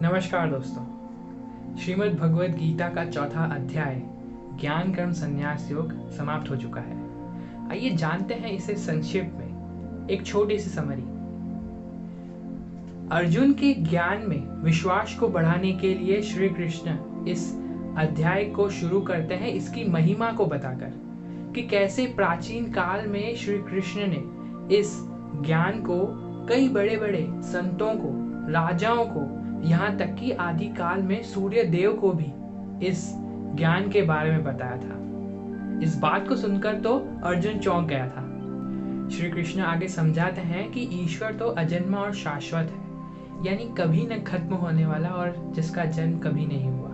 नमस्कार दोस्तों। श्रीमद् भगवद गीता का चौथा अध्याय ज्ञान कर्म संन्यास योग समाप्त हो चुका है। आइए जानते हैं इसे संक्षेप में, एक छोटी सी समरी। अर्जुन के ज्ञान में विश्वास को बढ़ाने के लिए श्री कृष्ण इस अध्याय को शुरू करते हैं इसकी महिमा को बताकर कि कैसे प्राचीन काल में श्री कृष्ण ने इस ज्ञान को कई बड़े बड़े संतों को, राजाओं को, यहाँ तक कि आदि काल में सूर्य देव को भी इस ज्ञान के बारे में बताया था। इस बात को सुनकर तो अर्जुन चौंक गया था। श्री कृष्ण आगे समझाते हैं कि ईश्वर तो अजन्मा और शाश्वत है, यानी कभी न खत्म होने वाला और जिसका जन्म कभी नहीं हुआ,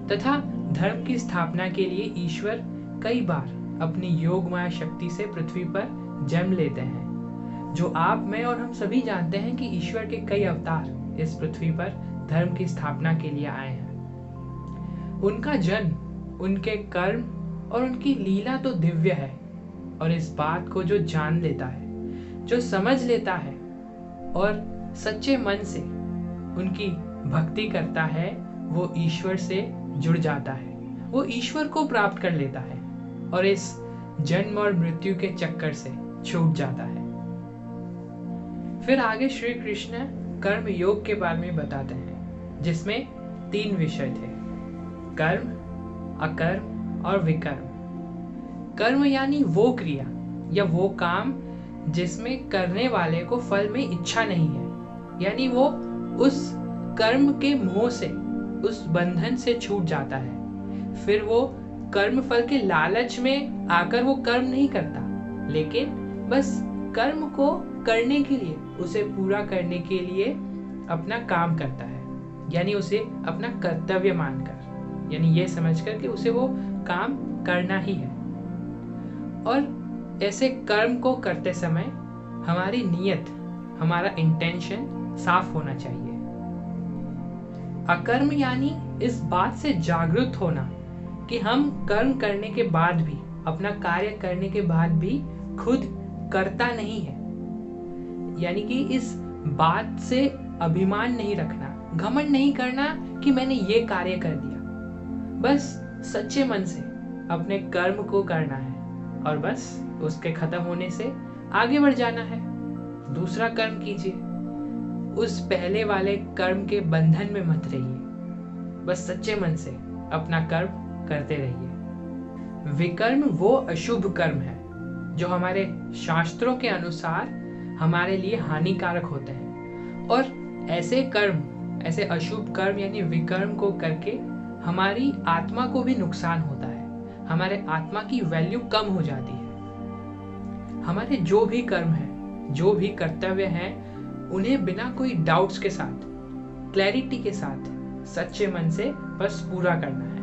तथा धर्म की स्थापना के लिए ईश्वर कई बार अपनी योगमाया शक्ति से पृथ्वी पर जन्म लेते हैं। जो आप, मैं और हम सभी जानते हैं कि ईश्वर के कई अवतार इस पृथ्वी पर धर्म की स्थापना के लिए आए हैं। उनका जन्म, उनके कर्म और उनकी लीला तो दिव्य है, और इस बात को जो जान लेता है, जो समझ लेता है और सच्चे मन से उनकी भक्ति करता है, वो ईश्वर से जुड़ जाता है, वो ईश्वर को प्राप्त कर लेता है और इस जन्म और मृत्यु के चक्कर से छूट जाता है। फिर आगे श्री कृष्ण कर्म योग के बारे में बताते हैं, जिसमें 3 विषय थे: कर्म, अकर्म और विकर्म। कर्म यानी वो क्रिया या वो काम जिसमें करने वाले को फल में इच्छा नहीं है, यानी वो उस कर्म के मोह से, उस बंधन से छूट जाता है। फिर वो कर्म फल के लालच में आकर वो कर्म नहीं करता, लेकिन बस कर्म को करने के लिए, उसे पूरा करने के लिए अपना काम करता है, यानी उसे अपना कर्तव्य मानकर, यानी ये समझकर कि उसे वो काम करना ही है। और ऐसे कर्म को करते समय हमारी नीयत, हमारा इंटेंशन साफ होना चाहिए। अकर्म यानी इस बात से जागरूक होना कि हम कर्म करने के बाद भी, अपना कार्य करने के बाद भी खुद करता नहीं है, यानी कि इस बात से अभिमान नहीं रखना, घमंड नहीं करना कि मैंने ये कार्य कर दिया। बस सच्चे मन से अपने कर्म को करना है और बस उसके खत्म होने से आगे बढ़ जाना है। दूसरा कर्म कीजिए, उस पहले वाले कर्म के बंधन में मत रहिए, बस सच्चे मन से अपना कर्म करते रहिए। विकर्म वो अशुभ कर्म है जो हमारे शास्त्रों के अनुसार हमारे लिए हानिकारक होते हैं, और ऐसे कर्म, ऐसे अशुभ कर्म यानी विकर्म को करके हमारी आत्मा को भी नुकसान होता है, हमारे आत्मा की वैल्यू कम हो जाती है। हमारे जो भी कर्म है, जो भी कर्तव्य हैं, उन्हें बिना कोई डाउट्स के साथ, क्लैरिटी के साथ, सच्चे मन से बस पूरा करना है।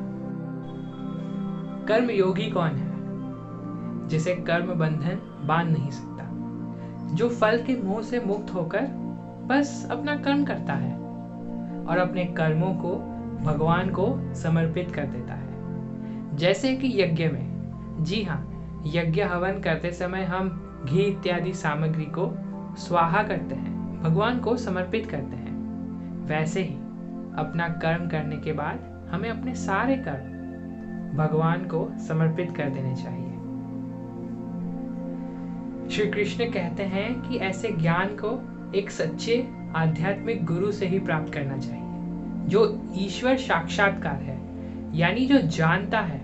कर्म योगी कौन है? जिसे कर्म बंधन बांध नहीं सकता, जो फल के मोह से मुक्त होकर बस अपना कर्म करता है और अपने कर्मों को भगवान को समर्पित कर देता है। जैसे कि यज्ञ में, जी हाँ, यज्ञ हवन करते समय हम घी इत्यादि सामग्री को स्वाहा करते हैं, भगवान को समर्पित करते हैं। वैसे ही अपना कर्म करने के बाद हमें अपने सारे कर्म भगवान को समर्पित कर देने चाहिए। श्री कृष्ण कहते हैं कि ऐसे ज्ञान को एक सच्चे आध्यात्मिक गुरु से ही प्राप्त करना चाहिए, जो ईश्वर साक्षात्कार है, यानी जो जानता है,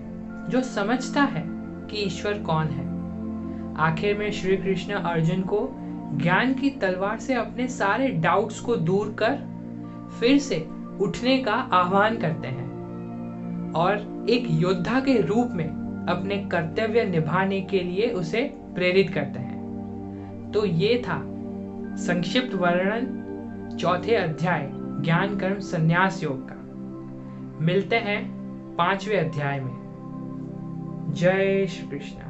जो समझता है कि ईश्वर कौन है। आखिर में श्री कृष्ण अर्जुन को ज्ञान की तलवार से अपने सारे डाउट्स को दूर कर फिर से उठने का आह्वान करते हैं और एक योद्धा के रूप में अपने कर्तव्य निभाने के लिए उसे प्रेरित करते हैं। तो ये था संक्षिप्त वर्णन चौथे अध्याय ज्ञान कर्म संन्यास योग का। मिलते हैं 5वें अध्याय में। जय श्री कृष्ण।